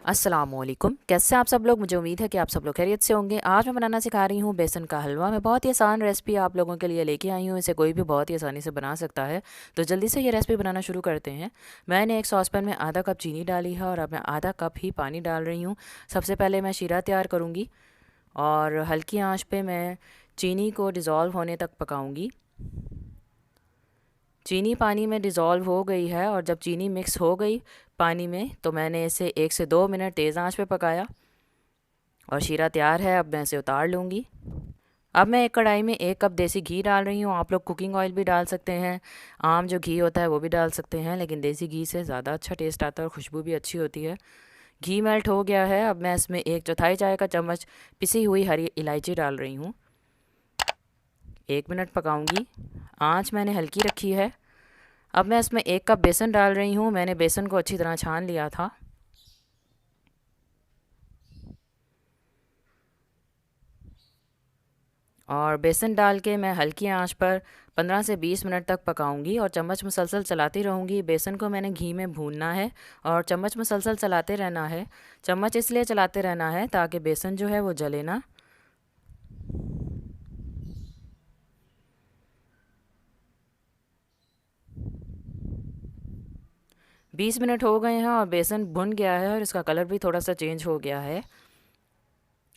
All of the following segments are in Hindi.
अस्सलामुअलैकुम। कैसे हैं आप सब लोग? मुझे उम्मीद है कि आप सब लोग खैरियत से होंगे। आज मैं बनाना सिखा रही हूँ बेसन का हलवा। मैं बहुत ही आसान रेसिपी आप लोगों के लिए लेके आई हूँ। इसे कोई भी बहुत ही आसानी से बना सकता है। तो जल्दी से ये रेसिपी बनाना शुरू करते हैं। मैंने एक सॉसपैन में आधा कप चीनी डाली है और अब मैं आधा कप ही पानी डाल रही हूँ। सबसे पहले मैं शीरा तैयार करूँगी और हल्की आँच पर मैं चीनी को डिज़ोल्व होने तक पकाऊँगी। चीनी पानी में डिज़ोल्व हो गई है और जब चीनी मिक्स हो गई पानी में तो मैंने इसे 1 से 2 मिनट तेज़ आंच पे पकाया और शीरा तैयार है। अब मैं इसे उतार लूँगी। अब मैं एक कढ़ाई में 1 कप देसी घी डाल रही हूँ। आप लोग कुकिंग ऑयल भी डाल सकते हैं, आम जो घी होता है वो भी डाल सकते हैं, लेकिन देसी घी से ज़्यादा अच्छा टेस्ट आता है और खुशबू भी अच्छी होती है। घी मेल्ट हो गया है। अब मैं इसमें 1/4 चाय का चम्मच पिसी हुई हरी इलायची डाल रही हूँ। 1 मिनट पकाऊंगी। आँच मैंने हल्की रखी है। अब मैं इसमें 1 कप बेसन डाल रही हूँ। मैंने बेसन को अच्छी तरह छान लिया था। और बेसन डाल के मैं हल्की आंच पर 15 से 20 मिनट तक पकाऊंगी और चम्मच मुसलसल चलाती रहूंगी। बेसन को मैंने घी में भूनना है और चम्मच मुसलसल चलाते रहना है। चम्मच इसलिए चलाते रहना है ताकि बेसन जो है वो जले ना। बीस मिनट हो गए हैं और बेसन भुन गया है और इसका कलर भी थोड़ा सा चेंज हो गया है।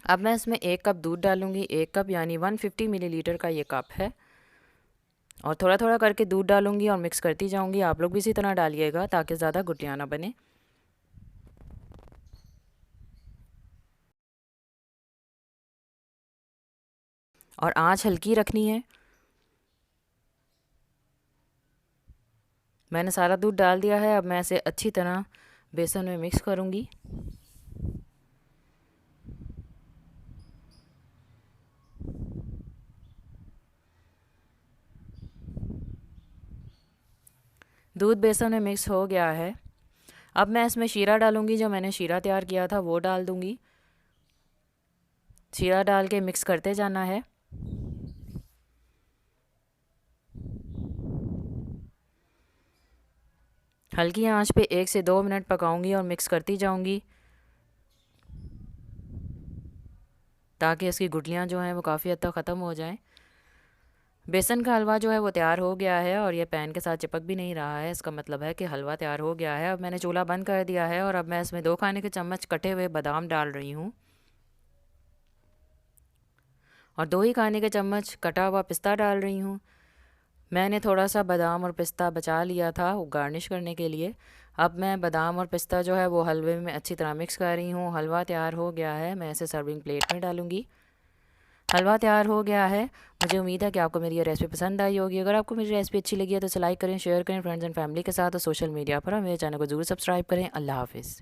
अब मैं इसमें 1 कप दूध डालूंगी। 1 कप यानी 150 मिलीलीटर का ये कप है और थोड़ा थोड़ा करके दूध डालूंगी और मिक्स करती जाऊंगी। आप लोग भी इसी तरह डालिएगा ताकि ज़्यादा गुठलियाँ ना बने। और आंच हल्की रखनी है। मैंने सारा दूध डाल दिया है। अब मैं इसे अच्छी तरह बेसन में मिक्स करूंगी। दूध बेसन में मिक्स हो गया है। अब मैं इसमें शीरा डालूंगी। जो मैंने शीरा तैयार किया था वो डाल दूंगी। शीरा डाल के मिक्स करते जाना है। हल्की आंच पे 1 से 2 मिनट पकाऊंगी और मिक्स करती जाऊंगी ताकि इसकी गुठलियाँ जो हैं वो काफ़ी हद तक ख़त्म हो जाएं। बेसन का हलवा जो है वो तैयार हो गया है और ये पैन के साथ चिपक भी नहीं रहा है। इसका मतलब है कि हलवा तैयार हो गया है। अब मैंने चूल्हा बंद कर दिया है और अब मैं इसमें 2 खाने के चम्मच कटे हुए बादाम डाल रही हूँ और 2 ही खाने के चम्मच कटा हुआ पिस्ता डाल रही हूँ। मैंने थोड़ा सा बादाम और पिस्ता बचा लिया था वो गार्निश करने के लिए। अब मैं बादाम और पिस्ता जो है वो हलवे में अच्छी तरह मिक्स कर रही हूँ। हलवा तैयार हो गया है। मैं इसे सर्विंग प्लेट में डालूँगी। हलवा तैयार हो गया है। मुझे उम्मीद है कि आपको मेरी ये रेसिपी पसंद आई होगी। अगर आपको मेरी रेसिपी अच्छी लगी है तो इसे लाइक करें, शेयर करें फ्रेंड्स एंड फैमिली के साथ और सोशल मीडिया पर मेरे चैनल को ज़रूर सब्सक्राइब करें। अल्लाह हाफिज़।